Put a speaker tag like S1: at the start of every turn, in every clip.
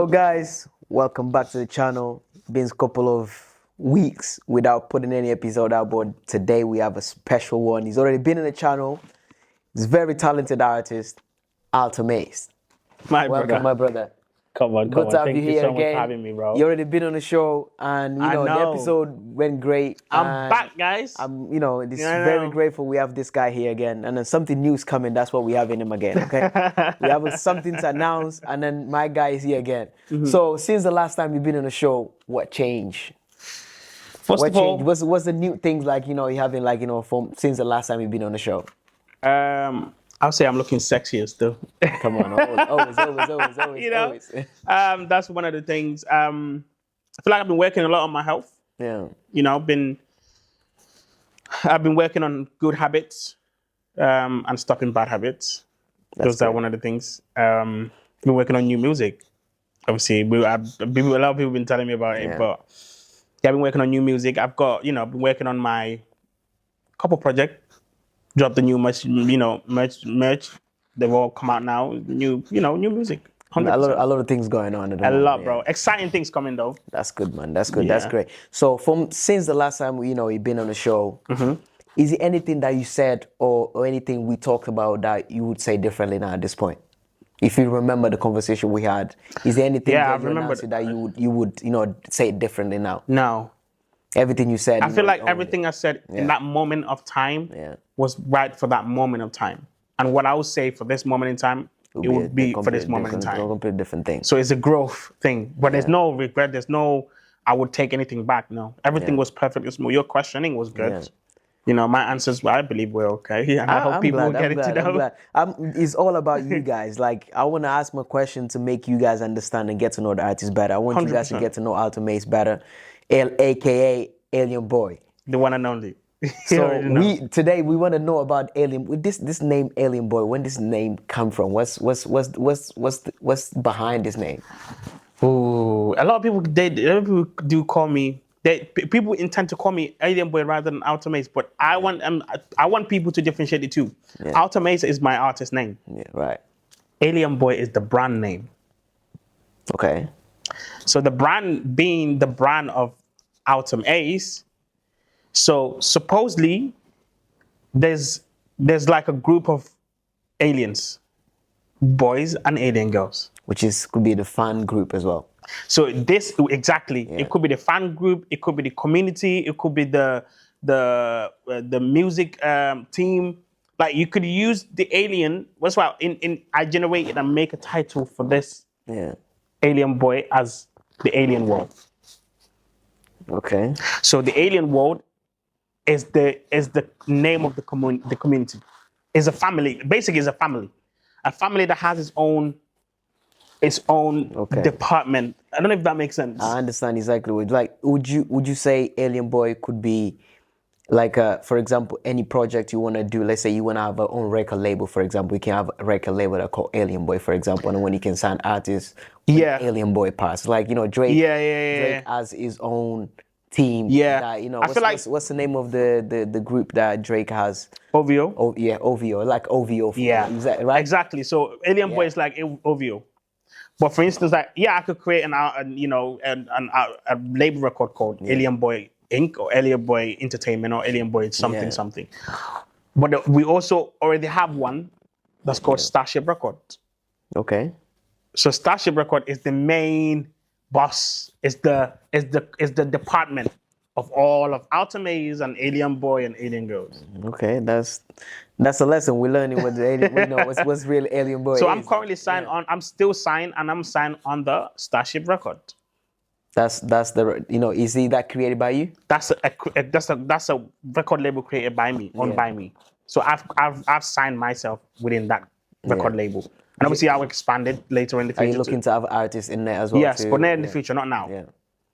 S1: Guys, welcome back to the channel. Been a couple of weeks without putting any episode out, but today we have a special one. He's already been in the channel. He's a very talented artist, Altam Ace. Welcome, my brother.
S2: Come on.
S1: Good to have
S2: Thank
S1: you
S2: you
S1: here
S2: so
S1: again.
S2: much for having me, bro.
S1: You already been on the show, and the episode went great.
S2: I'm back, guys.
S1: I'm, very grateful we have this guy here again, and then something new's coming. That's what we have in him again. Okay, we have something to announce, and then my guy is here again. So since the last time you've been on the show, what changed?
S2: First of all,
S1: what's the new things like you having from since the last time you've been on the show?
S2: I'll say I'm looking sexier still.
S1: Come on, always. Always.
S2: That's one of the things. I feel like I've been working a lot on my health.
S1: Yeah.
S2: I've been working on good habits, and stopping bad habits. Those are one of the things. Been working on new music. Obviously, a lot of people have been telling me about it, but I've been working on new music. I've got, been working on my couple projects. Dropped the new merch. They've all come out now. New music. 100%.
S1: A lot of things going on at the moment.
S2: A lot, bro. Exciting things coming though.
S1: That's good, man. That's good. Yeah. That's great. So since the last time you've been on the show, is there anything that you said or anything we talked about that you would say differently now at this point? If you remember the conversation we had, is there anything that you would say it differently now?
S2: No.
S1: Everything you said.
S2: I feel like everything I said in that moment of time was right for that moment of time. And what I would say for this moment in time, it would be for this moment in time.
S1: A completely different thing.
S2: So it's a growth thing. But there's no regret. There's no, I would take anything back. No. Everything was perfect. Your questioning was good. Yeah. My answers, I believe, were okay. And I hope people will get it to know.
S1: It's all about you guys. Like, I want to ask my question to make you guys understand and get to know the artist better. I want 100%. You guys to get to know Altam Ace better. AKA Alien Boy,
S2: the one and only.
S1: So today we want to know about Alien. With this name Alien Boy, when this name come from? What's behind this name?
S2: Ooh, a lot of people do call me. People intend to call me Alien Boy rather than Altam Ace, but I want people to differentiate the two. Yeah. Altam Ace is my artist name.
S1: Yeah, right.
S2: Alien Boy is the brand name.
S1: Okay.
S2: So the brand being the brand of Altam Ace, so supposedly there's like a group of aliens, boys and alien girls,
S1: which could be the fan group as well.
S2: So this it could be the fan group, it could be the community, it could be the music team. Like you could use the alien. That's why I generated and make a title for this Alien Boy as the Alien World.
S1: Okay.
S2: So the Alien World is the name of the community. It's a family. Basically, it's a family that has its own department. I don't know if that makes sense.
S1: I understand exactly. Like, would you say Alien Boy could be like, for example, any project you want to do? Let's say you want to have our own record label, for example. You can have a record label that called Alien Boy, for example, and when you can sign artists, Alien Boy parts. Like Drake. Drake has his own team.
S2: Yeah.
S1: That, I feel like what's the name of the group that Drake has?
S2: OVO.
S1: Oh yeah, OVO. Like OVO.
S2: Right. Exactly. So Alien Boy is like OVO. But for instance, like I could create a label record called Alien Boy Inc. or Alien Boy Entertainment or Alien Boy something. But we also already have one that's called Starship Records.
S1: Okay.
S2: So Starship Record is the main boss. Is the department of all of Altam Ace and Alien Boy and Alien Girls.
S1: Okay, that's a lesson we're learning. What the alien, we know what's real Alien Boy.
S2: So I'm currently signed on. I'm still signed, and I'm signed on the Starship Record.
S1: That's the is that created by you?
S2: That's a record label created by me, owned by me. So I've signed myself within that record label, and obviously I'll expand it later in the future.
S1: Are you looking to have artists in there as well?
S2: Yes, but not in the future, not now.
S1: Yeah.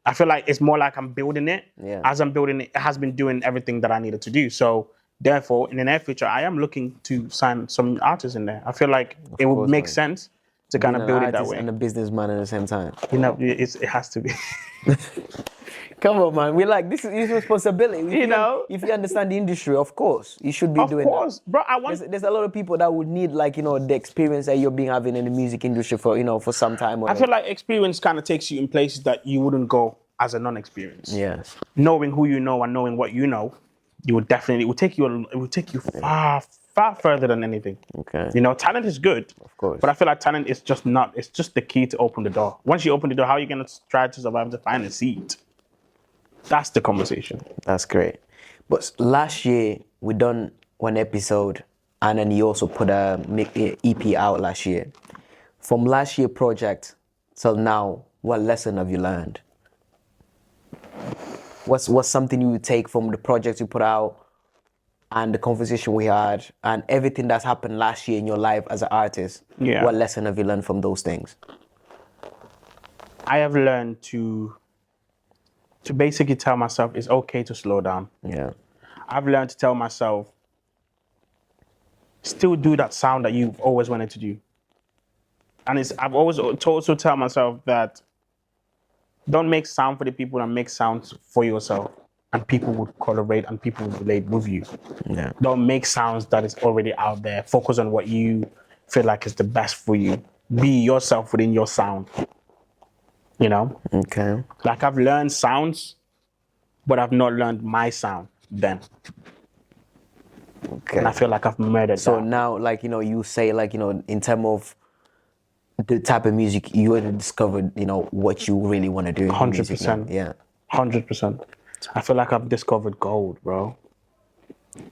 S2: I feel like it's more like I'm building it.
S1: Yeah.
S2: As I'm building it, it has been doing everything that I needed to do. So therefore, in the near future, I am looking to sign some artists in there. I feel like it would make sense to kind of build it that way.
S1: And a businessman at the same time.
S2: It has to be.
S1: Come on, man. We like this is responsibility.
S2: You know?
S1: If you understand the industry, of course, you should be
S2: Of
S1: doing
S2: course, bro. I want.
S1: that. There's a lot of people that would need like the experience that you're being having in the music industry for for some time
S2: I
S1: already.
S2: feel like experience kind of takes you in places that you wouldn't go as a non-experience.
S1: Yes.
S2: Knowing who you know and knowing what you know, you would definitely it would take you far further than anything.
S1: Okay.
S2: Talent is good,
S1: Of course.
S2: but I feel like talent is just not. It's just the key to open the door. Once you open the door, how are you gonna try to survive to find a seat? That's the conversation.
S1: That's great. But last year we done one episode, and then you also put a EP out last year. From last year project till now, what lesson have you learned? What's something you would take from the project you put out and the conversation we had and everything that's happened last year in your life as an artist?
S2: Yeah.
S1: What lesson have you learned from those things?
S2: I have learned to basically tell myself it's okay to slow down.
S1: Yeah.
S2: I've learned to tell myself, still do that sound that you've always wanted to do. And I've always to also tell myself that don't make sound for the people and make sounds for yourself. And people would collaborate and people would relate with you.
S1: Yeah.
S2: Don't make sounds that is already out there. Focus on what you feel like is the best for you. Be yourself within your sound.
S1: Okay.
S2: Like I've learned sounds, but I've not learned my sound then.
S1: Okay.
S2: And I feel like I've murdered
S1: So
S2: that.
S1: now, like, you say, like, in terms of the type of music, you already discovered, what you really want to do.
S2: 100%.
S1: Yeah.
S2: 100%. I feel like I've discovered gold, bro.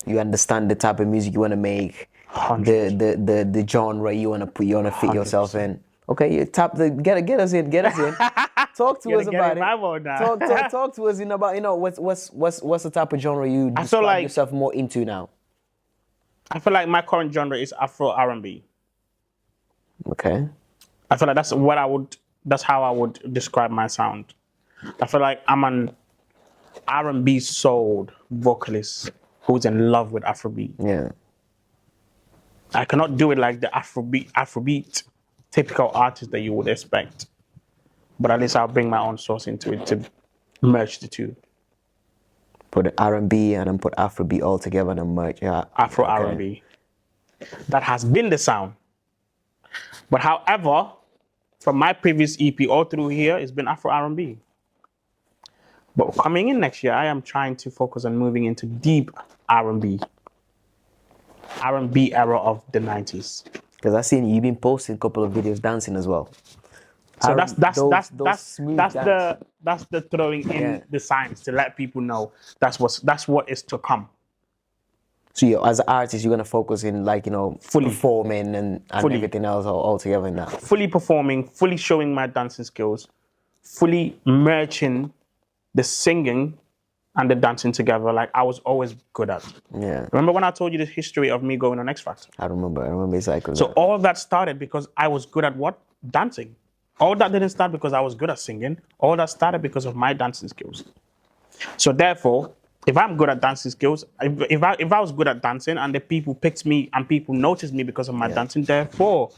S1: You understand the type of music you want to make,
S2: 100%.
S1: the genre you want to fit yourself in. Okay, you get us in. Talk to us about it. Talk to us about what's the type of genre you describe
S2: like
S1: yourself more into now.
S2: I feel like my current genre is Afro R&B.
S1: Okay.
S2: I feel like that's how I would describe my sound. I feel like I'm an R&B soul vocalist who's in love with Afrobeat.
S1: Yeah.
S2: I cannot do it like the Afrobeat typical artist that you would expect. But at least I'll bring my own sauce into it to merge the two.
S1: Put the R&B and then put Afrobeat all together and then merge. Yeah.
S2: Afro R&B. That has been the sound. But however, from my previous EP all through here, it's been Afro R&B. But coming in next year, I am trying to focus on moving into deep R&B. R&B era of the 90s.
S1: Because I've seen you've been posting a couple of videos dancing as well.
S2: So that's the throwing in the signs to let people know that's what is to come.
S1: So you, as an artist, you're gonna focus in
S2: Fully.
S1: performing and
S2: Fully.
S1: everything else all together in that.
S2: Fully performing, fully showing my dancing skills, fully merging the singing and the dancing together like I was always good at.
S1: Yeah.
S2: Remember when I told you the history of me going on X Factor?
S1: I remember exactly.
S2: So all of that started because I was good at what? Dancing. All that didn't start because I was good at singing. All that started because of my dancing skills. So therefore, if I'm good at dancing skills, if I was good at dancing and the people picked me and people noticed me because of my dancing, therefore,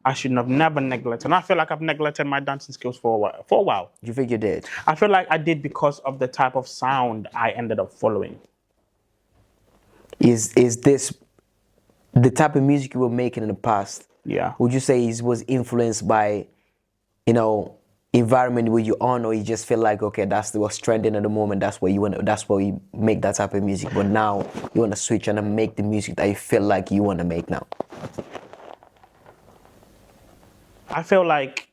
S2: I should have never neglected. And I feel like I've neglected my dancing skills for a while.
S1: Do you think you did?
S2: I feel like I did because of the type of sound I ended up following.
S1: Is this the type of music you were making in the past?
S2: Yeah.
S1: Would you say it was influenced by, environment where you're on, or you just feel like, okay, that's what's trending at the moment, that's where you make that type of music, but now you want to switch and then make the music that you feel like you want to make now?
S2: I feel like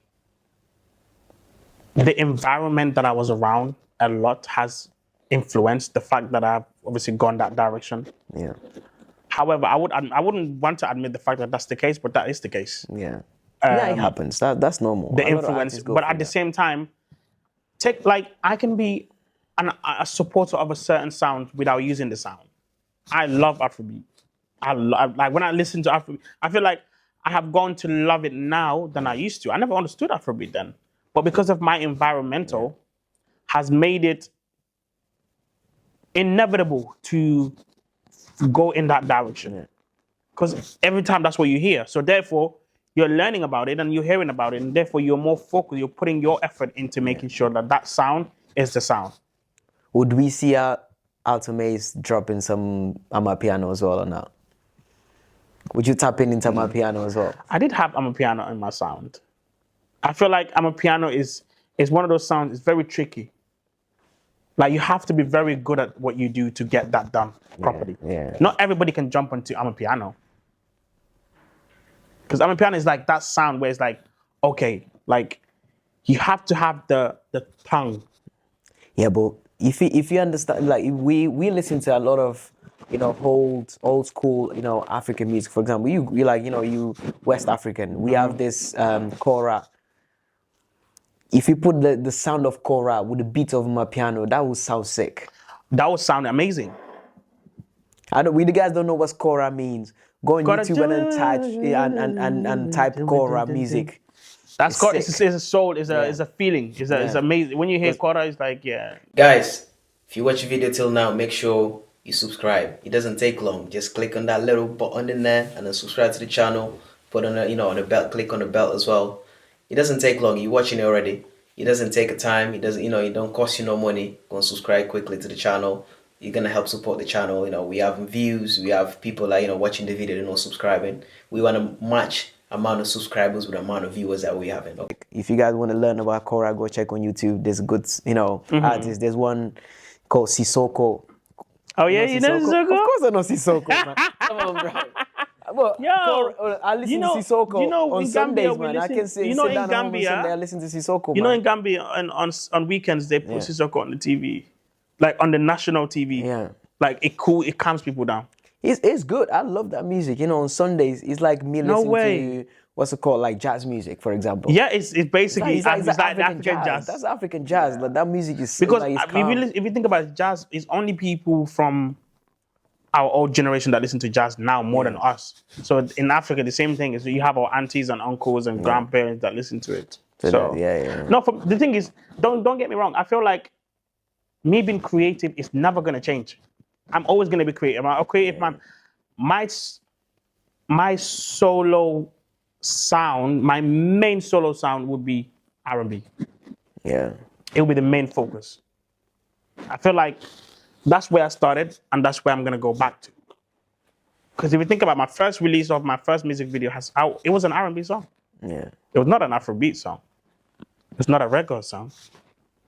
S2: the environment that I was around a lot has influenced the fact that I've obviously gone that direction.
S1: Yeah.
S2: However, I wouldn't want to admit the fact that that's the case, but that is the case.
S1: Yeah. It happens. That's normal.
S2: The influence, but at the same time, I can be a supporter of a certain sound without using the sound. I love Afrobeat. Like when I listen to Afrobeat, I feel like I have gone to love it now than I used to. I never understood Afrobeat then, but because of my environmental, has made it inevitable to go in that direction. Because every time that's what you hear. So therefore, you're learning about it and you're hearing about it, and therefore you're more focused. You're putting your effort into making sure that sound is the sound.
S1: Would we see Altam Ace dropping some Amapiano as well or not? Would you tap into Amapiano as well?
S2: I did have Amapiano in my sound. I feel like Amapiano is one of those sounds. It's very tricky. Like you have to be very good at what you do to get that done properly.
S1: Yeah.
S2: Not everybody can jump onto Amapiano. Because Amapiano is like that sound where it's like, okay, like you have to have the tongue.
S1: Yeah, but if you understand, like we listen to a lot of, you know, old school, you know, African music. For example, you like, you know, you West African. We have this kora. If you put the sound of kora with the beat of my piano, that would sound sick.
S2: That would sound amazing.
S1: We the guys don't know what kora means. Go on YouTube and then type and type kora music.
S2: That's got it's a soul, it's a feeling, it's amazing. When you hear kora, it's like
S3: Guys, if you watch the video till now, make sure you subscribe. It doesn't take long. Just click on that little button in there and then subscribe to the channel. Put on on the bell, click on the bell as well. It doesn't take long. You're watching it already. It doesn't take a time. It doesn't, it don't cost you no money. Go and subscribe quickly to the channel. You're gonna help support the channel. We have views. We have people like watching the video, they're not subscribing. We want to match amount of subscribers with the amount of viewers that we have. Okay.
S1: If you guys want to learn about kora, go check on YouTube. There's good, artists. There's one called Sissoko.
S2: Oh yeah, you know Sissoko?
S1: Of course I know Sissoko, man. Come on, bro. Well, I listen to Sissoko on Sundays, man. I can sit down on Sunday and listen to Sissoko.
S2: You know, in Gambia, on weekends they put Sissoko on the TV, like on the national TV.
S1: Yeah,
S2: like it calms people down.
S1: It's good. I love that music. On Sundays it's like me listening to what's it called, like jazz music, for example.
S2: Yeah, it's basically it's like African jazz.
S1: That's African jazz. Like that music is
S2: because
S1: like,
S2: if you think about it, jazz, it's only people from our old generation that listen to jazz now more than us. So in Africa, the same thing is you have our aunties and uncles and grandparents that listen to it. So no, the thing is, don't get me wrong. I feel like me being creative is never gonna change. I'm always gonna be creative. I'm creative, man. My solo sound, my main solo sound would be R&B.
S1: Yeah,
S2: it would be the main focus. I feel like that's where I started, and that's where I'm gonna go back to. Because if you think about my first release of my first music video, it was an R&B song.
S1: Yeah,
S2: it was not an Afrobeat song. It's not a reggae song.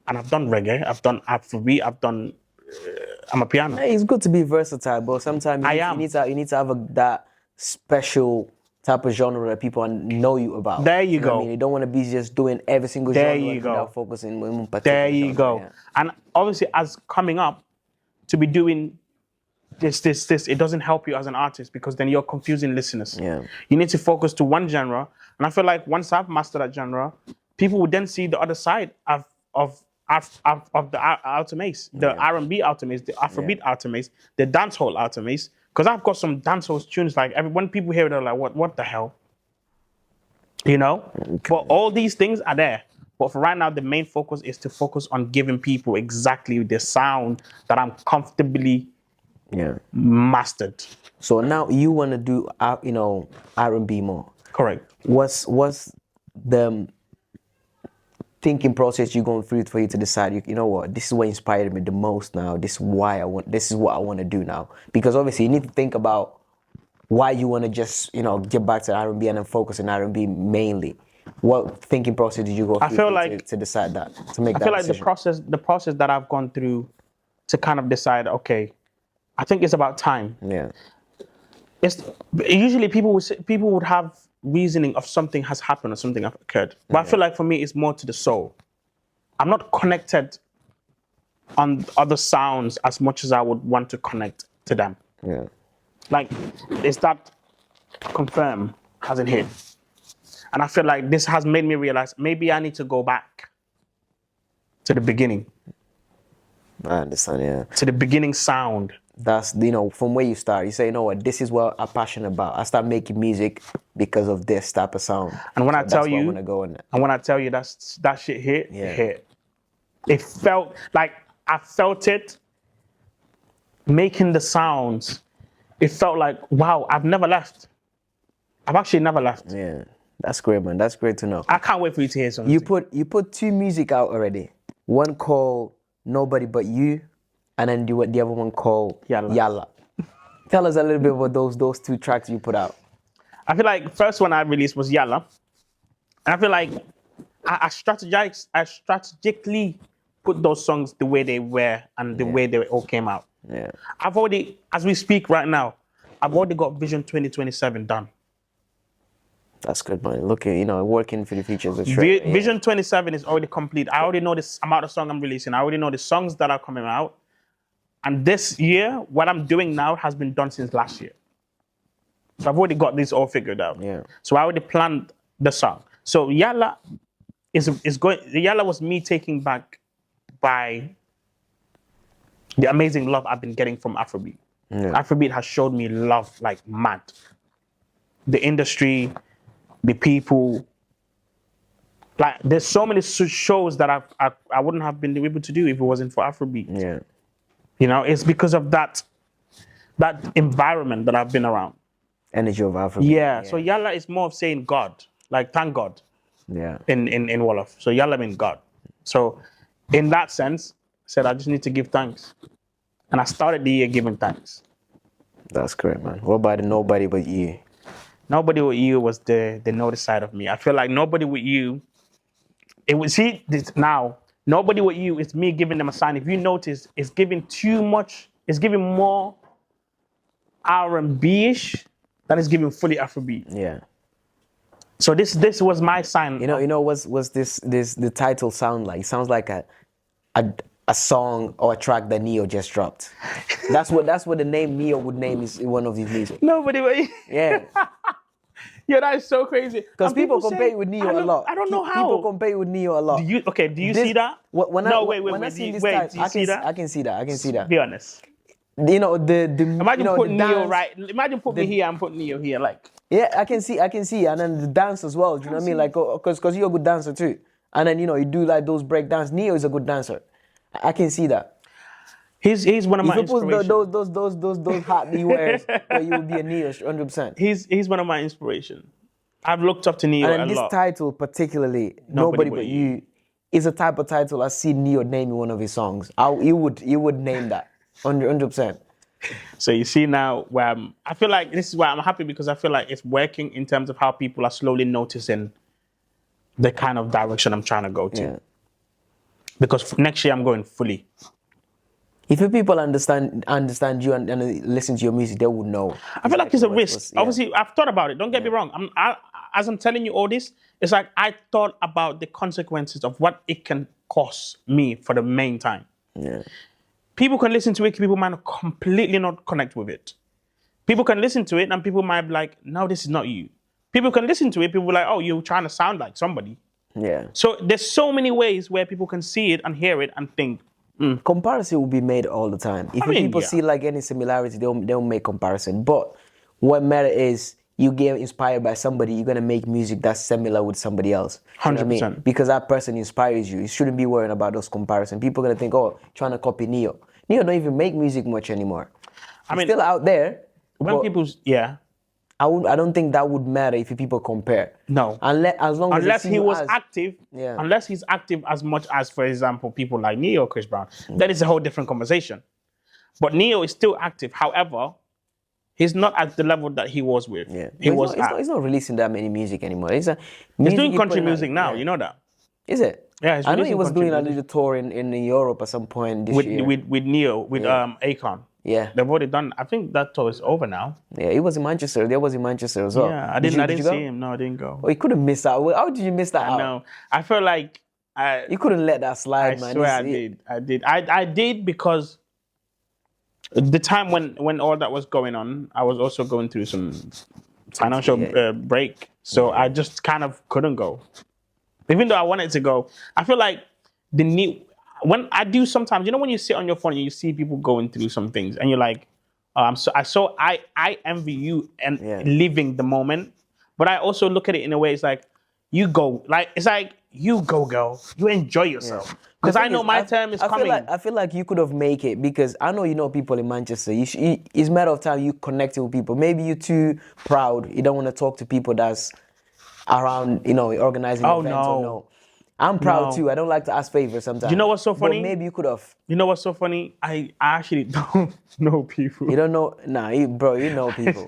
S2: And I've done reggae, I've done Afrobeat, I've done Amapiano.
S1: Hey, it's good to be versatile, but sometimes you need to have that special type of genre that people know you about.
S2: There you go.
S1: I mean, you don't want to be just doing every single genre without focusing on particular
S2: There you go. Yeah. And obviously, as coming up, to be doing this, it doesn't help you as an artist because then you're confusing listeners.
S1: Yeah.
S2: You need to focus to one genre. And I feel like once I've mastered that genre, people will then see the other side of the Altam Ace, the R&B Altam Ace, the Afrobeat Altam Ace, the dancehall Altam Ace. Because I've got some dancehall tunes, like when people hear it, they're like, what the hell? Okay. But all these things are there. But for right now, the main focus is to focus on giving people exactly the sound that I'm comfortably mastered.
S1: So now you want to do, R&B more.
S2: Correct.
S1: What's the thinking process you're going through for you to decide, you know what, this is what inspired me the most now. This is what I want to do now. Because obviously you need to think about why you want to just, get back to R&B and then focus on R&B mainly. What thinking process did you go through to decide that, to make that decision? I feel
S2: like the process that I've gone through to kind of decide, okay, I think it's about time.
S1: Yeah.
S2: Usually people would have reasoning of something has happened or something has occurred. But I feel like for me, it's more to the soul. I'm not connected on other sounds as much as I would want to connect to them.
S1: Yeah.
S2: Like, it's that confirm hasn't hit. And I feel like this has made me realize maybe I need to go back to the beginning.
S1: I understand, yeah.
S2: To the beginning sound.
S1: That's, from where you start. You say, what, this is what I'm passionate about. I start making music because of this type of sound.
S2: And when I tell you, that shit hit, it hit. It felt like I felt it making the sounds. It felt like, wow, I've never left. I've actually never left.
S1: Yeah, that's great, man. That's great to know.
S2: I can't wait for you to hear something.
S1: You put 2 music out already. One called Nobody But You, and then the other one called
S2: Yalla.
S1: Yalla. Tell us a little bit about those two tracks you put out.
S2: I feel like first one I released was Yalla. And I feel like I strategically put those songs the way they were and the way they all came out.
S1: Yeah.
S2: I've already, as we speak right now, I've already got Vision 2027 done.
S1: That's good, man. Look at, working for the future is a straight.
S2: Vision 27 is already complete. I already know this amount of song I'm releasing. I already know the songs that are coming out. And this year, what I'm doing now has been done since last year. So I've already got this all figured out.
S1: Yeah.
S2: So I already planned the song. So Yalla Yalla was me taking back by the amazing love I've been getting from Afrobeat.
S1: Yeah.
S2: Afrobeat has showed me love like mad. The industry, the people. Like, there's so many shows that I wouldn't have been able to do if it wasn't for Afrobeat.
S1: Yeah.
S2: It's because of that environment that I've been around.
S1: Energy of Afrobeat.
S2: Yeah. So Yalla is more of saying God, like thank God.
S1: Yeah.
S2: In Wolof. So Yalla means God. So in that sense, I said I just need to give thanks. And I started the year giving thanks.
S1: That's great, man. What about the Nobody But You?
S2: Nobody With You was the notice side of me. I feel like Nobody With You, it was, see, this, now, Nobody With You is me giving them a sign. If you notice, it's giving too much, it's giving more R&B-ish than it's giving fully Afrobeat.
S1: Yeah.
S2: So this was my sign.
S1: What's this the title sound like? It sounds like a song or a track that Neo just dropped. That's what the name Neo would name is one of his music.
S2: Nobody But You.
S1: Yeah.
S2: Yeah, that is so crazy.
S1: Because people compare it with Neo a lot.
S2: I don't know how.
S1: People compare it with Neo a lot.
S2: Do you see that?
S1: When
S2: I
S1: see this
S2: wait,
S1: type,
S2: do you see that?
S1: I can see that. I can see that.
S2: Be honest.
S1: Imagine
S2: putting Neo right. Imagine putting me here and putting Neo here, like.
S1: Yeah, I can see, and then the dance as well. Do you know what I mean? Like, because you're a good dancer too, and then you do like those break dance. Neo is a good dancer. I can see that.
S2: He's one of my
S1: inspirations.
S2: those
S1: hat he wears, where you will be a Neo 100%.
S2: He's one of my inspirations. I've looked up to Neo
S1: and
S2: a lot.
S1: This title particularly, Nobody But You, is a type of title I see Neo naming one of his songs. You would name that 100%.
S2: So you see now where I feel like this is why I'm happy, because I feel like it's working in terms of how people are slowly noticing the kind of direction I'm trying to go to.
S1: Yeah.
S2: Because next year I'm going fully.
S1: If people understand you and listen to your music, they would know.
S2: I feel like it's a risk. Obviously, I've thought about it. Don't get me wrong. As I'm telling you all this, it's like I thought about the consequences of what it can cost me for the main time.
S1: Yeah.
S2: People can listen to it, people might not completely not connect with it. People can listen to it and people might be like, no, this is not you. People can listen to it, people are like, oh, you're trying to sound like somebody.
S1: Yeah.
S2: So there's so many ways where people can see it and hear it and think.
S1: Comparison will be made all the time. If people see like any similarity, they'll make comparison. But what matter is you get inspired by somebody, you're gonna make music that's similar with somebody else.
S2: 100%.
S1: You know what I mean? Because that person inspires you. You shouldn't be worrying about those comparisons. People are gonna think, oh, trying to copy Neo. Neo don't even make music much anymore. I mean, still out there.
S2: When people's
S1: I don't think that would matter if people compare.
S2: No.
S1: Unless
S2: he was active.
S1: Yeah.
S2: Unless he's active as much as, for example, people like Neo or Chris Brown. Then it's a whole different conversation. But Neo is still active. However, he's not at the level that he was with.
S1: Yeah.
S2: He's
S1: not releasing that many music anymore. He's
S2: doing country music now. Yeah. You know that.
S1: Is it?
S2: Yeah,
S1: I know he was doing a little tour in Europe at some point this year.
S2: With Neo, with Akon.
S1: Yeah.
S2: They've already done, I think that tour is over now.
S1: Yeah, he was in Manchester. There was in Manchester as well.
S2: Yeah, I didn't see him. No, I didn't go.
S1: Oh, you could have missed out. How did you miss that out?
S2: No, I feel like
S1: you couldn't let that slide, man.
S2: I swear I did. I did because the time when all that was going on, I was also going through some financial break. So I just kind of couldn't go. Even though I wanted to go, I feel like when I do sometimes, when you sit on your phone and you see people going through some things and you're like, I envy you and living the moment. But I also look at it in a way, it's like, you go, you go, girl. You enjoy yourself. Because I know my term is coming.
S1: I feel like you could have made it because I know people in Manchester. It's a matter of time you connected with people. Maybe you're too proud. You don't want to talk to people that's around, organizing events or no. I'm proud
S2: No.
S1: too. I don't like to ask favors sometimes.
S2: You know what's so funny?
S1: But maybe you could have.
S2: You know what's so funny? I actually don't know people.
S1: You don't know, nah, bro. You know people.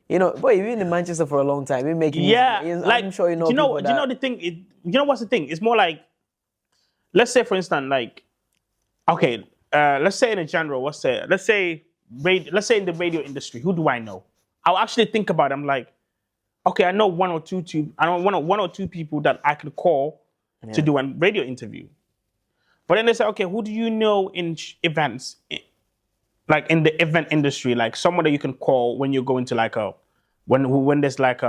S1: You know, boy, you've been in Manchester for a long time. You make
S2: Yeah,
S1: music.
S2: like
S1: I'm sure you know
S2: you know,
S1: people that.
S2: you know the thing. You know what's the thing? It's more like, let's say for instance, like, okay, let's say in a general, let's say in the radio industry, who do I know? I'll actually think about it. I'm like, okay, I know one or two people that I could call to do a radio interview. But then they say, okay, who do you know in events, like in the event industry, like someone that you can call when you're going to like when there's like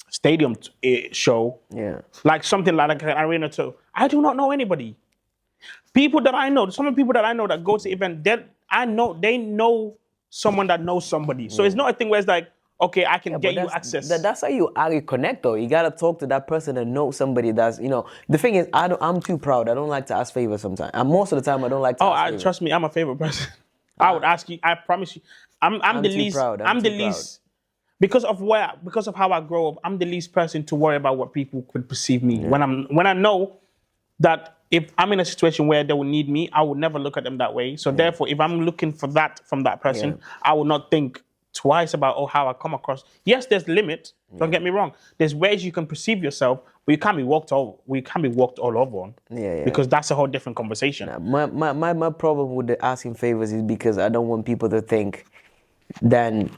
S2: stadium show, like something like an arena show. I do not know anybody. People that I know, some of the people that I know that go to event, they know someone that knows somebody. So it's not a thing where it's like, okay, I can get you access.
S1: That's how you connect though. You gotta talk to that person and know somebody that's, you know. The thing is, I'm too proud. I don't like to ask favors sometimes. And most of the time I don't like to ask favors.
S2: Trust me, I'm a favorite person. I would ask you, I promise you. I'm the least
S1: proud.
S2: I'm the least because of how I grow up, I'm the least person to worry about what people could perceive me. When I know that if I'm in a situation where they will need me, I would never look at them that way. So therefore, if I'm looking for that from that person, I will not think twice about how I come across. Yes, there's limit. Don't get me wrong. There's ways you can perceive yourself, but you can't be walked all over on. Because that's a whole different conversation.
S1: My problem with the asking favors is because I don't want people to think then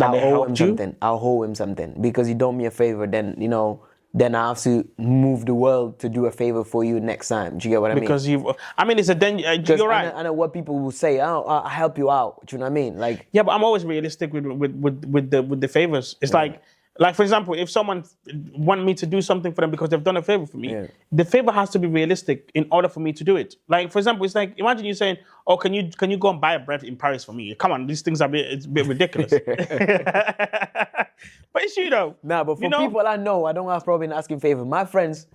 S1: I'll owe him something. I'll owe him something. Because you do me a favor, then, you know, then I have to move the world to do a favor for you next time. Do you get what I mean?
S2: Because it's a you're right.
S1: I know what people will say. I'll help you out. Do you know what I mean? Like,
S2: yeah, but I'm always realistic with the favors. It's like for example, if someone want me to do something for them because they've done a favor for me, the favor has to be realistic in order for me to do it. Like for example, it's like imagine you saying, "Oh, can you go and buy a bread in Paris for me?" Come on, these things are it's a bit ridiculous. But it's you though.
S1: Nah, but for people I know, I don't have problem asking favors. My friends,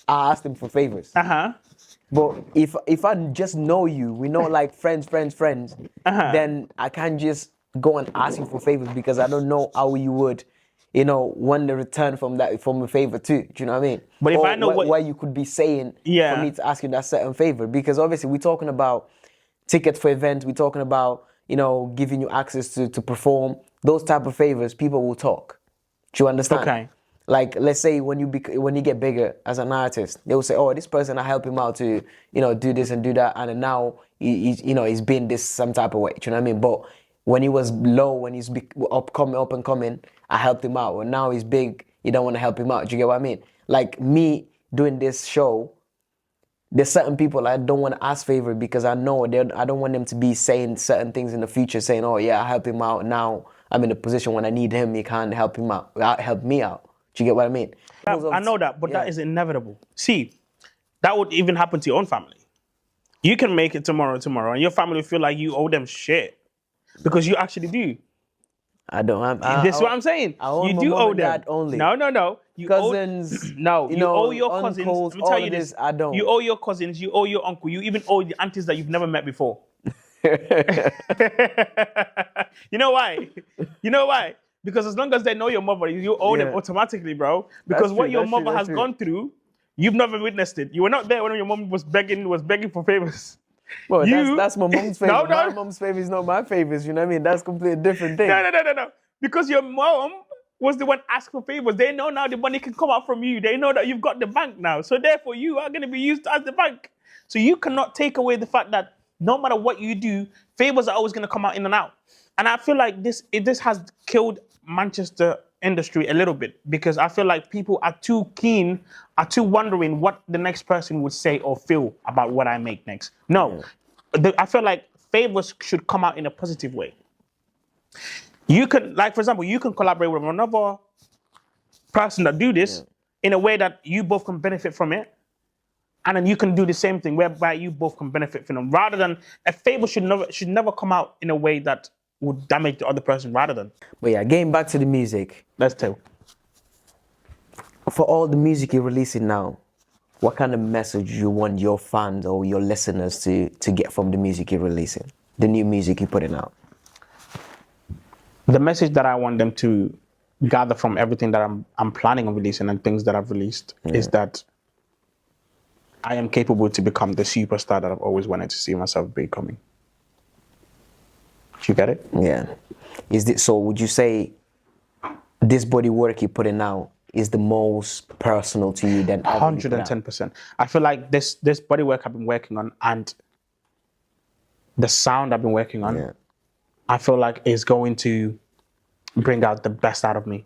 S1: I ask them for favors. But if I just know you, we know like friends, then I can't just go and ask you for favors because I don't know how you would, you know, want the return from a favor too. Do you know what I mean?
S2: But if I know
S1: what you could be saying for me to ask you that certain favor, because obviously we're talking about tickets for events, we're talking about, you know, giving you access to perform, those type of favors, people will talk. Do you understand?
S2: Okay.
S1: Like, let's say when you get bigger as an artist, they will say, "Oh, this person, I help him out to, you know, do this and do that," and now he's been this some type of way. Do you know what I mean? But when he was low, when he's up and coming, I helped him out. And now he's big, you don't want to help him out. Do you get what I mean? Like me doing this show, there's certain people I don't want to ask favor because I know I don't want them to be saying certain things in the future, saying, "Oh yeah, I help him out. Now I'm in a position when I need him, he can't help him out. Help me out." Do you get what I mean?
S2: I know that, but that is inevitable. See, that would even happen to your own family. You can make it tomorrow, and your family feel like you owe them shit because you actually do.
S1: I don't.
S2: This is what I'm saying. You do owe them.
S1: Only.
S2: No. You
S1: cousins.
S2: You owe your cousins.
S1: Uncles,
S2: Let me tell you this.
S1: I don't.
S2: You owe your cousins. You owe your uncle. You even owe the aunties that you've never met before. You know why? Because as long as they know your mother, you owe them automatically, bro. Because what your mother has gone through, you've never witnessed it. You were not there when your mom was begging for favors.
S1: Well, that's my mom's favor. No. My mom's favor is not my favors. You know what I mean? That's a completely different thing.
S2: No. Because your mom was the one asking for favors. They know now the money can come out from you. They know that you've got the bank now. So therefore, you are going to be used as the bank. So you cannot take away the fact that no matter what you do, favors are always going to come out in and out. And I feel like this has killed Manchester industry a little bit because I feel like people are too wondering what the next person would say or feel about what I make next. No, I feel like favors should come out in a positive way. You can, like for example, you can collaborate with another person that do this in a way that you both can benefit from it. And then you can do the same thing whereby you both can benefit from them. Rather than a favor should never come out in a way that would damage the other person rather than.
S1: But yeah, getting back to the music.
S2: Let's tell.
S1: For all the music you're releasing now, what kind of message you want your fans or your listeners to get from the music you're releasing? The new music you're putting out?
S2: The message that I want them to gather from everything that I'm planning on releasing and things that I've released is that I am capable to become the superstar that I've always wanted to see myself becoming. Do you get it?
S1: Yeah. Is this so? Would you say this body work you put in now is the most personal to you than ever you put out?
S2: 110%. I feel like this body work I've been working on and the sound I've been working on,
S1: Yeah.
S2: I feel like is going to bring out the best out of me.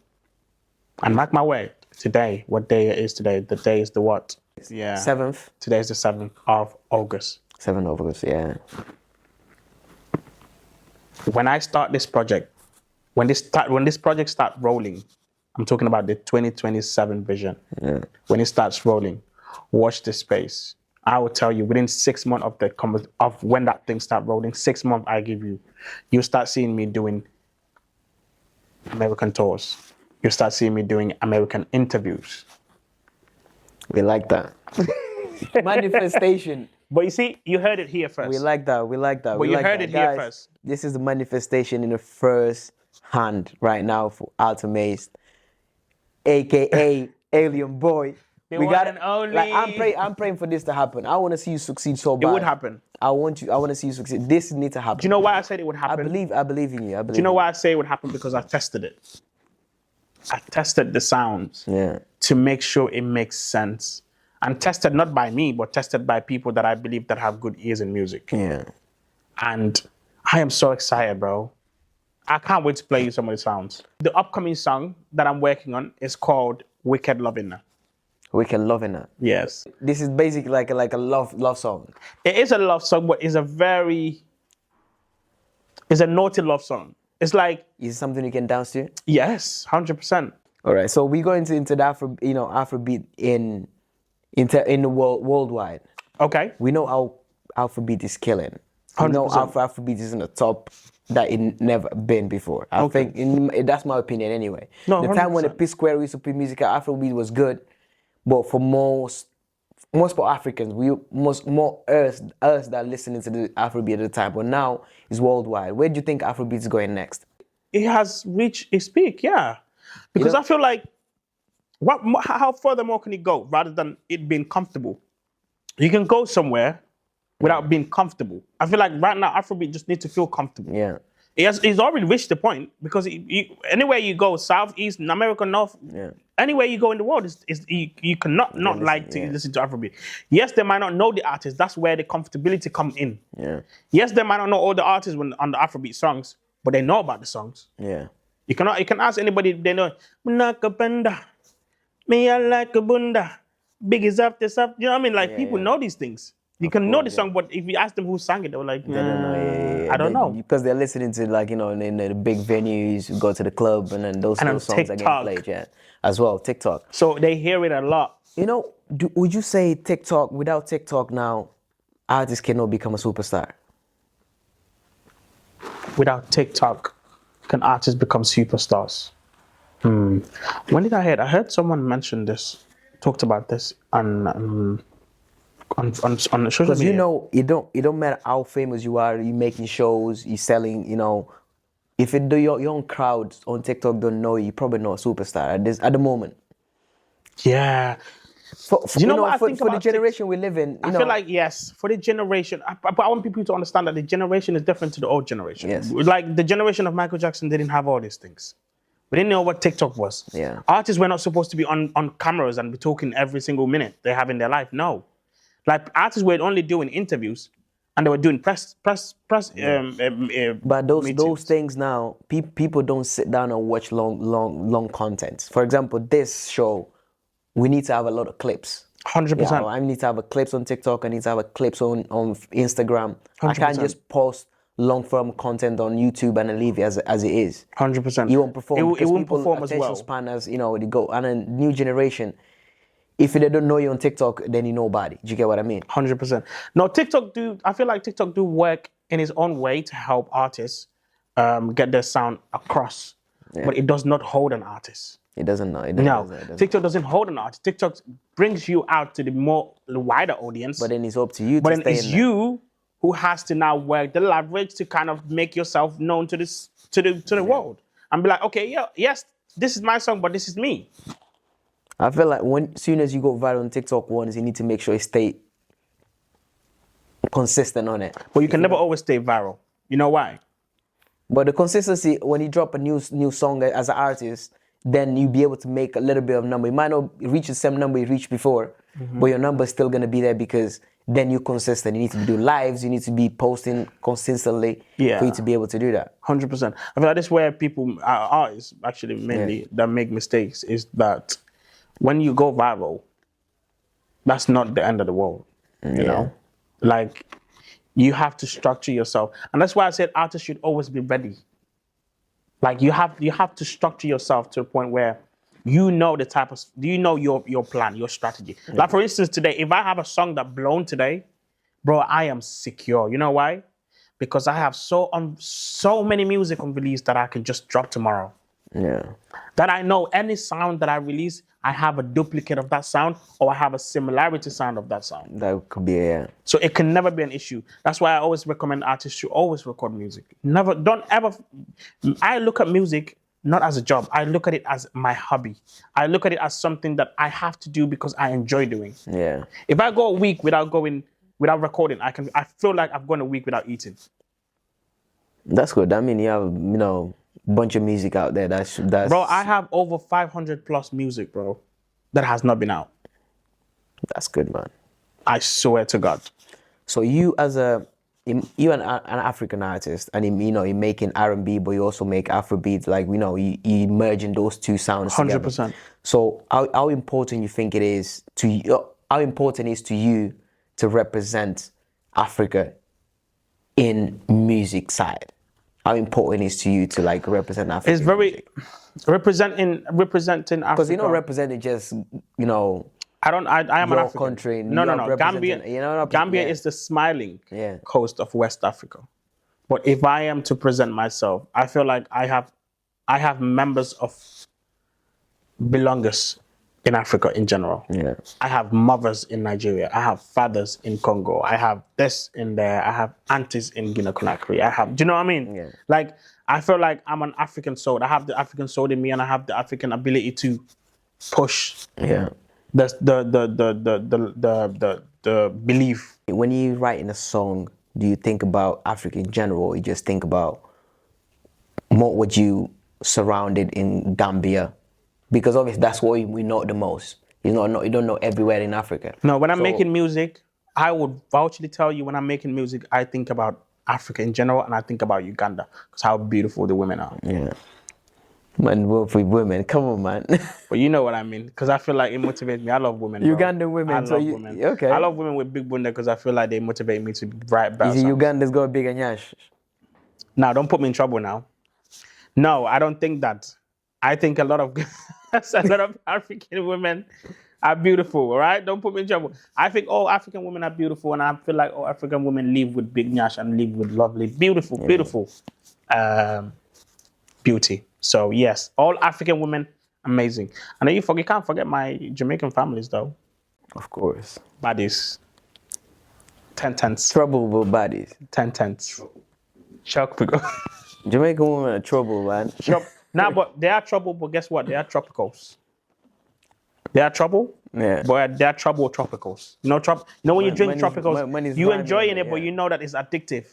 S2: And mark my word, today, what day it is today? The day is the what? Yeah.
S1: 7th.
S2: Today is the 7th of August.
S1: 7th of August. Yeah.
S2: When I start this project, when this project start rolling, I'm talking about the 2027 vision.
S1: Yeah.
S2: When it starts rolling, watch this space. I will tell you within 6 months of when that thing start rolling, 6 months I give you, you'll start seeing me doing American tours. You'll start seeing me doing American interviews.
S1: We like that. Manifestation.
S2: But you see, you heard it here first.
S1: We like that. We like that.
S2: But
S1: we
S2: you
S1: like
S2: heard
S1: that.
S2: it here
S1: Guys,
S2: first.
S1: This is the manifestation in the first hand right now for Altam Ace, aka Alien Boy.
S2: The
S1: we
S2: one
S1: got
S2: and only.
S1: Like I'm praying for this to happen. I want to see you succeed so
S2: It
S1: bad.
S2: would happen.
S1: I want to see you succeed. This needs to happen.
S2: Do you know why I said it would
S1: I
S2: happen?
S1: believe in you. I believe.
S2: Do you know why I say it would happen? Because I tested it. I tested the sounds
S1: Yeah.
S2: to make sure it makes sense. And tested not by me, but tested by people that I believe that have good ears in music.
S1: Yeah.
S2: And I am so excited, bro. I can't wait to play you some of the sounds. The upcoming song that I'm working on is called Wicked Loving.
S1: We can love in that.
S2: Yes.
S1: This is basically like a love song.
S2: It is a love song, but it's a naughty love song. It's like,
S1: Is it something you can dance to?
S2: yes, 100%.
S1: All right. So we go into the Afrobeat in the worldwide.
S2: Okay.
S1: We know how Afrobeat is killing. We know
S2: 100%.
S1: Afrobeat is in the top that it never been before. I think that's my opinion anyway.
S2: No,
S1: the time when the
S2: 100%.
S1: P Square used to play music, Afrobeat was good, but for most Africans, more us that are listening to the Afrobeat at the time. But now it's worldwide. Where do you think Afrobeat is going next?
S2: It has reached its peak, yeah. Because I feel like, how further more can it go rather than it being comfortable? You can go somewhere without being comfortable. I feel like right now, Afrobeat just needs to feel comfortable.
S1: Yeah.
S2: It's already reached the point because anywhere you go, South, East, America, North, anywhere you go in the world, you cannot listen to Afrobeat. Yes, they might not know the artist. That's where the comfortability comes in.
S1: Yeah.
S2: Yes, they might not know all the artists on the Afrobeat songs, but they know about the songs.
S1: Yeah.
S2: You can ask anybody, they know, Munakapenda, me I like a bunda, big is up this up. You know what I mean? Like people know these things. You can know the song, but if you ask them who sang it, they were like,
S1: They don't know.
S2: I don't know.
S1: Because they're listening to in the big venues, you go to the club, and then those
S2: And on
S1: little songs are
S2: TikTok.
S1: getting played, as well. TikTok.
S2: So they hear it a lot.
S1: Would you say TikTok? Without TikTok now, artists cannot become a superstar?
S2: Without TikTok, can artists become superstars? When did I hear it? I heard someone mention this, talked about this on social
S1: Because
S2: media.
S1: it don't matter how famous you are, you making shows, you selling, if your own crowd on TikTok don't know you, probably not a superstar at the moment.
S2: Yeah.
S1: For
S2: I think
S1: for the
S2: about
S1: generation we live in,
S2: I feel like, yes, for the generation, but I want people to understand that the generation is different to the old generation.
S1: Yes.
S2: Like the generation of Michael Jackson didn't have all these things. We didn't know what TikTok was.
S1: Yeah.
S2: Artists were not supposed to be on cameras and be talking every single minute they have in their life. No. Like artists were only doing interviews and they were doing press
S1: But those things now, people don't sit down and watch long content. For example, this show, we need to have a lot of clips.
S2: 100%.
S1: Yeah, I need to have a clips on TikTok. I need to have a clips on Instagram. I can't
S2: 100%.
S1: just post long form content on YouTube and then leave it as it is.
S2: 100%.
S1: It won't perform.
S2: It
S1: because
S2: won't
S1: people
S2: perform as
S1: attention
S2: well.
S1: span they go. And then new generation, if they don't know you on TikTok, then you nobody. Do you get what I mean?
S2: 100%. No, I feel like TikTok do work in its own way to help artists get their sound across.
S1: Yeah.
S2: But it does not hold an artist.
S1: It doesn't know.
S2: No, TikTok doesn't hold an artist. TikTok brings you out to the wider audience.
S1: But then it's up to you
S2: But
S1: to
S2: then
S1: stay
S2: it's
S1: in there.
S2: you who has to now work the leverage to kind of make yourself known to the world and be like, okay, yes, this is my song, but this is me.
S1: I feel like as soon as you go viral on TikTok once, you need to make sure it stay consistent on it.
S2: But you can never always stay viral. You know why?
S1: But the consistency, when you drop a new song as an artist, then you be able to make a little bit of number. You might not reach the same number you reached before, but your number is still gonna be there because then you're consistent. You need to do lives. You need to be posting consistently for you to be able to do that.
S2: 100%. I feel like this where people, artists actually mainly, that make mistakes is that when you go viral, that's not the end of the world. You know, like you have to structure yourself, and that's why I said artists should always be ready. Like you have to structure yourself to a point where you know the type of, do you know your plan, your strategy. Like for instance, today, if I have a song that blown today, bro, I am secure. You know why? Because I have so many music on release that I can just drop tomorrow.
S1: Yeah.
S2: That I know any sound that I release, I have a duplicate of that sound, or I have a similarity sound of that sound.
S1: That could be, yeah.
S2: So it can never be an issue. That's why I always recommend artists to always record music. Never, don't ever. I look at music not as a job. I look at it as my hobby. I look at it as something that I have to do because I enjoy doing.
S1: Yeah.
S2: If I go a week without recording, I feel like I've gone a week without eating.
S1: That's good. I mean, you have, bunch of music out there that's
S2: Bro, I have over 500 plus music, bro, that has not been out.
S1: That's good, man.
S2: I swear to God.
S1: So you you're an African artist, and you're making R&B, but you also make Afrobeats. Like you merging those two sounds 100%. Together. So how important you think it is to you? How important is to you to represent Africa in music side? How important is to you to represent Africa?
S2: It's very representing Africa.
S1: Because you're not representing just I am
S2: an African.
S1: Country.
S2: No. Gambia is the smiling coast of West Africa. But if I am to present myself, I feel like I have members of belongers in Africa in general. Yeah. I have mothers in Nigeria. I have fathers in Congo. I have this in there. I have aunties in Guinea-Conakry. Do you know what I mean? Yeah. Like, I feel like I'm an African soul. I have the African soul in me, and I have the African ability to push. Yeah. The belief.
S1: When you writing a song, do you think about Africa in general, or you just think about what would you surrounded in Gambia? Because obviously that's what we know the most. You don't know everywhere in Africa.
S2: No, when I'm making music, I would vouchly tell you, when I'm making music, I think about Africa in general, and I think about Uganda, because how beautiful the women are. Yeah.
S1: Man, work with women. Come on, man.
S2: But you know what I mean, because I feel like it motivates me. I love women.
S1: Ugandan women.
S2: I love women. Okay. I love women with big bunda because I feel like they motivate me to write better songs.
S1: Uganda's got big and yash.
S2: Now, don't put me in trouble now. No, I don't think that. I think a lot of African women are beautiful, all right? Don't put me in trouble. I think all African women are beautiful, and I feel like all African women live with big nyash and live with lovely, beautiful beauty. So yes, all African women, amazing. And then you can't forget my Jamaican families, though.
S1: Of course.
S2: Baddies. 10 tenths.
S1: Trouble baddies.
S2: 10 tenths. Shock.
S1: Jamaican women are trouble, man.
S2: Nah, but they are trouble, but guess what? They are tropicals. They are trouble, but they are trouble tropicals. When you drink tropicals, you enjoying it, but you know that it's addictive.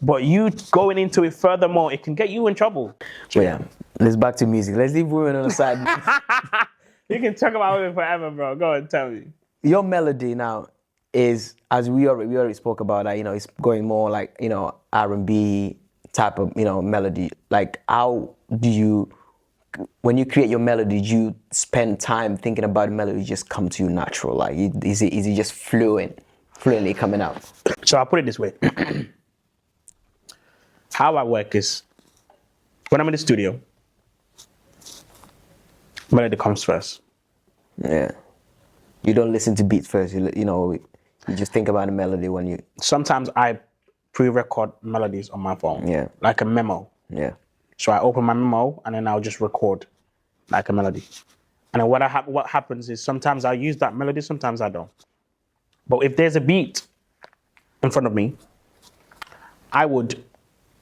S2: But you going into it furthermore, it can get you in trouble.
S1: But yeah, let's back to music. Let's leave women on the side.
S2: You can talk about women forever, bro. Go and tell me.
S1: Your melody now is, as we already spoke about that, it's going more like, R&B type of, melody. Like, how do you, when you create your melody, do you spend time thinking about the melody, just come to you natural? Like, is it just fluently coming out?
S2: So I'll put it this way. How I work is, when I'm in the studio, melody comes first.
S1: Yeah. You don't listen to beats first. You just think about the melody when you...
S2: Sometimes I pre-record melodies on my phone. Yeah. Like a memo.
S1: Yeah.
S2: So I open my memo, and then I'll just record like a melody. And then what happens is, sometimes I'll use that melody, sometimes I don't. But if there's a beat in front of me, I would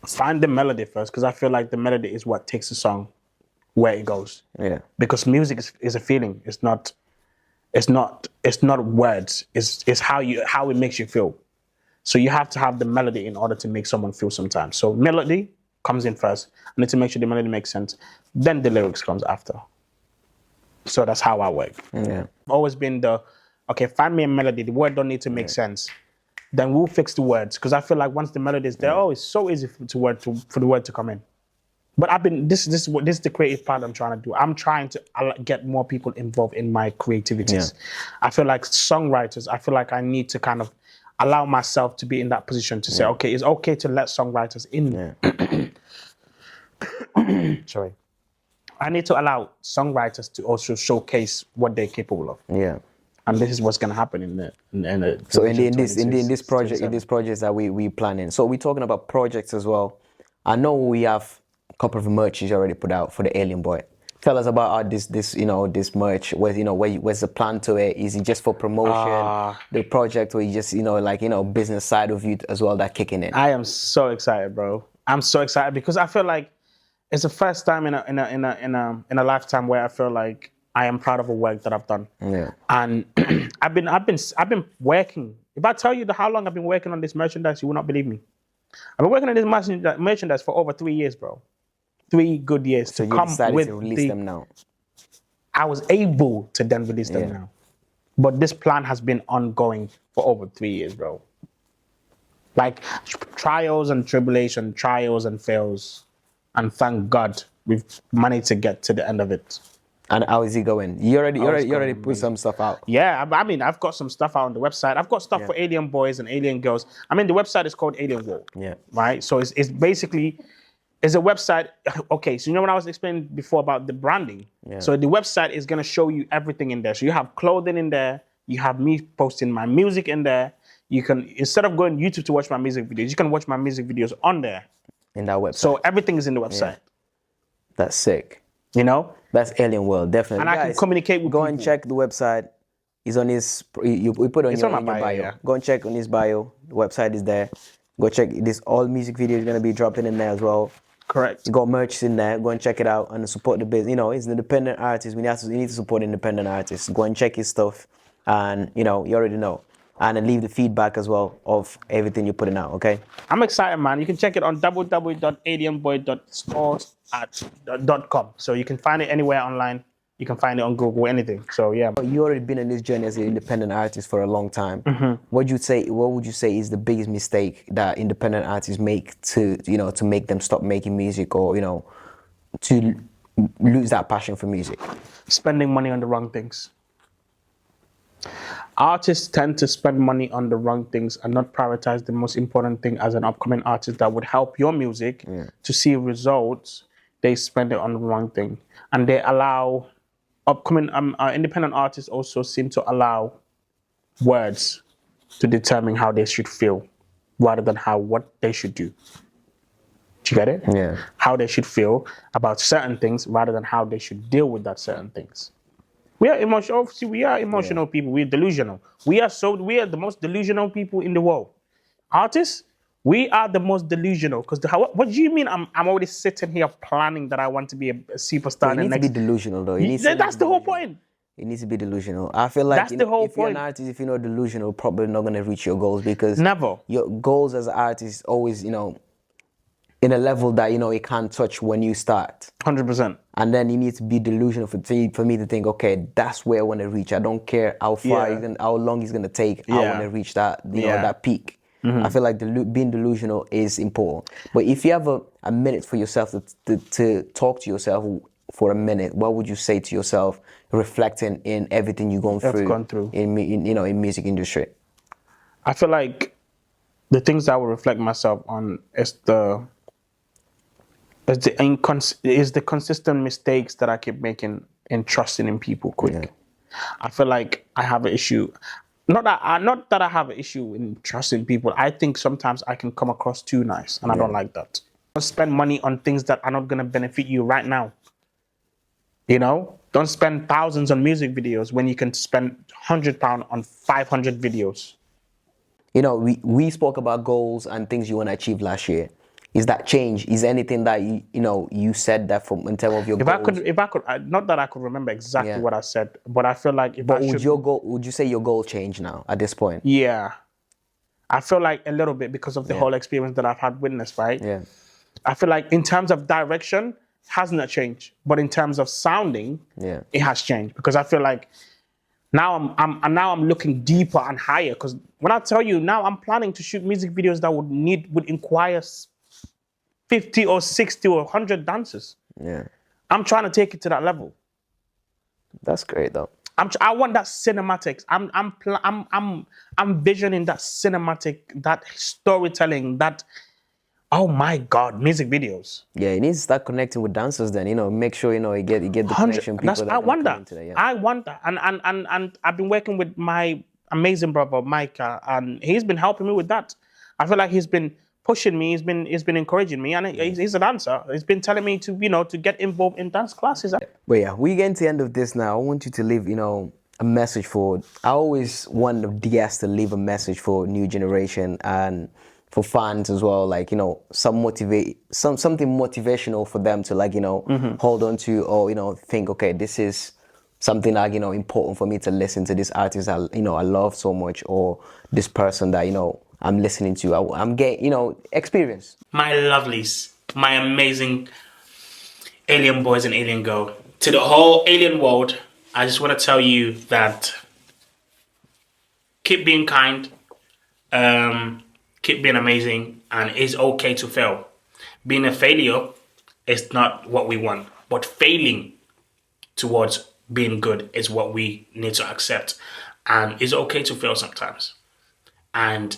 S2: find the melody first, because I feel like the melody is what takes the song where it goes. Yeah. Because music is a feeling. It's not words. It's how it makes you feel. So you have to have the melody in order to make someone feel sometimes. So melody comes in first. I need to make sure the melody makes sense. Then the lyrics comes after. So that's how I work.
S1: Yeah.
S2: Always been okay, find me a melody. The word don't need to make sense. Then we'll fix the words. Because I feel like once the melody is there, it's so easy for the word to come in. But this is the creative part I'm trying to do. I'm trying to get more people involved in my creativities. I feel like songwriters, I feel like I need to kind of allow myself to be in that position to say, okay, it's okay to let songwriters in. Sorry. I need to allow songwriters to also showcase what they're capable of.
S1: Yeah.
S2: And this is what's going to happen in the
S1: so in this project that we planning. So we're talking about projects as well. I know we have a couple of merches already put out for the Alien Boy. Tell us about this this merch. Where's the plan to it? Is it just for promotion, the project, or you just business side of you as well that kicking in?
S2: I am so excited, bro. I'm so excited because I feel like it's the first time in a lifetime where I feel like I am proud of the work that I've done.
S1: Yeah.
S2: And I've been working. If I tell you how long I've been working on this merchandise, you will not believe me. I've been working on this merchandise for over 3 years, bro. 3 good years.
S1: So you decided to release them now.
S2: I was able to then release them now. But this plan has been ongoing for over 3 years, bro. Like trials and tribulation, trials and fails. And thank God we've managed to get to the end of it.
S1: And how is it going? You already put some stuff out.
S2: Yeah, I mean, I've got some stuff out on the website. I've got stuff for alien boys and alien girls. I mean, the website is called Alien World.
S1: Yeah.
S2: Right? So it's basically, it's a website. Okay, so when I was explaining before about the branding.
S1: Yeah.
S2: So the website is going to show you everything in there. So you have clothing in there. You have me posting my music in there. You can, instead of going YouTube to watch my music videos, you can watch my music videos on there.
S1: In that website.
S2: So everything is in the website.
S1: That's sick.
S2: You know?
S1: That's Alien World, definitely.
S2: And I can communicate with
S1: Go
S2: people.
S1: and check the website. It's on his, we put on your bio.
S2: Yeah.
S1: Go and check on his bio. The website is there. Go check this. All music videos going to be dropping in there as well.
S2: Correct.
S1: You got merch in there. Go and check it out and support the business. He's an independent artist. We need to support independent artists. Go and check his stuff. And, you already know. And then leave the feedback as well of everything you're putting out, okay?
S2: I'm excited, man. You can check it on www.alienboy.stores.com. So you can find it anywhere online. You can find it on Google, anything. So yeah.
S1: You already been on this journey as an independent artist for a long time.
S2: Mm-hmm.
S1: What would you say is the biggest mistake that independent artists make to make them stop making music, or to lose that passion for music?
S2: Spending money on the wrong things. Artists tend to spend money on the wrong things and not prioritize the most important thing as an upcoming artist that would help your music to see results. They spend it on the wrong thing. And they allow upcoming independent artists also seem to allow words to determine how they should feel rather than what they should do. Do you get it?
S1: Yeah.
S2: How they should feel about certain things rather than how they should deal with that certain things. We are emotional. Obviously, we are emotional people. We're delusional. We are the most delusional people in the world. Artists, we are the most delusional. Because what do you mean? I'm already sitting here planning that I want to be a superstar.
S1: You need to be delusional, though.
S2: That's the whole point.
S1: You need to be delusional. I feel like
S2: that's the whole
S1: if you're an artist, if you're not delusional, probably not going to reach your goals, because
S2: never.
S1: Your goals as an artist always, in a level that it can't touch when you start.
S2: 100%.
S1: And then you need to be delusional for me to think, okay, that's where I want to reach. I don't care how far, how long it's gonna take. I want to reach that, that peak. Mm-hmm. I feel like being delusional is important. But if you have a minute for yourself to talk to yourself for a minute, what would you say to yourself, reflecting in everything you've gone through in music industry?
S2: I feel like the things that I will reflect myself on is the consistent mistakes that I keep making in trusting in people quick. Yeah. I feel like I have an issue. Not that I have an issue in trusting people. I think sometimes I can come across too nice, and I don't like that. Don't spend money on things that are not going to benefit you right now. Don't spend thousands on music videos when you can spend £100 on 500 videos.
S1: We spoke about goals and things you want to achieve last year. Is that change? Is anything that you said that in terms of your goals?
S2: If I could, not that I could remember exactly what I said, but I feel like
S1: would you say your goal changed now at this point?
S2: Yeah, I feel like a little bit because of the whole experience that I've had witnessed, right?
S1: Yeah.
S2: I feel like in terms of direction, has not changed, but in terms of sounding, it has changed because I feel like now I'm looking deeper and higher. Because when I tell you now, I'm planning to shoot music videos that would inquire 50 or 60 or 100 dancers.
S1: Yeah.
S2: I'm trying to take it to that level.
S1: That's great though.
S2: I want that cinematics. I'm visioning that cinematic, that storytelling, that, oh my God, music videos.
S1: Yeah, you need to start connecting with dancers then, make sure, you get the connection people that
S2: I want that.
S1: into that. Yeah.
S2: I want that. And I've been working with my amazing brother, Mike, and he's been helping me with that. I feel like he's been pushing me, he's been encouraging me, and he's a dancer. He's been telling me to get involved in dance classes.
S1: But yeah, we get to the end of this now. I want you to leave, a message for, I always want the guests to leave a message for new generation and for fans as well, like, something motivational for them to like, hold on to, or, think, okay, this is something like, important for me to listen to this artist I love so much, or this person that, I'm listening to. I'm getting, experience.
S2: My lovelies, my amazing alien boys and alien girl, to the whole alien world, I just want to tell you that keep being kind, keep being amazing, and it's okay to fail. Being a failure is not what we want, but failing towards being good is what we need to accept. And it's okay to fail sometimes. And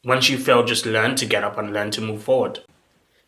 S2: once you fail, just learn to get up and learn to move forward.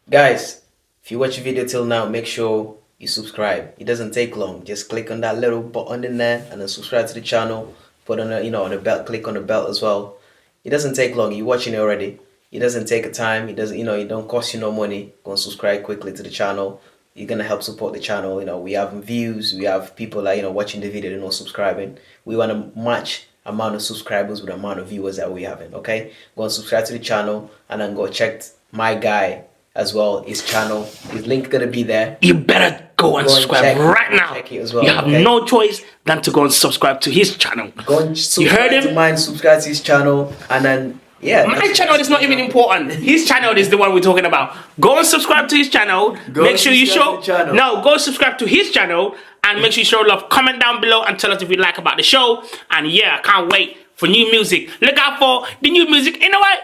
S3: Guys, if you watch the video till now, make sure you subscribe. It doesn't take long. Just click on that little button in there and then subscribe to the channel. Put on on the bell, click on the bell as well. It doesn't take long. You're watching it already. It doesn't take a time. It doesn't, it don't cost you no money. Go and subscribe quickly to the channel. You're gonna help support the channel. We have views. We have people like watching the video, they're not subscribing. We want to match amount of subscribers with the amount of viewers that we having. Okay, go and subscribe to the channel and then go check my guy as well. His channel, his link gonna be there.
S2: You better go and subscribe right now.
S3: Check it as well,
S2: you have no choice than to go and subscribe to his channel.
S3: Go and subscribe to mine, subscribe to his channel, and then
S2: my channel is not even important. His channel is the one we're talking about. Go and subscribe to his channel. Make sure you show. No, go subscribe to his channel and make sure you show love. Comment down below and tell us if you like about the show. And yeah, I can't wait for new music. Look out for the new music in a way.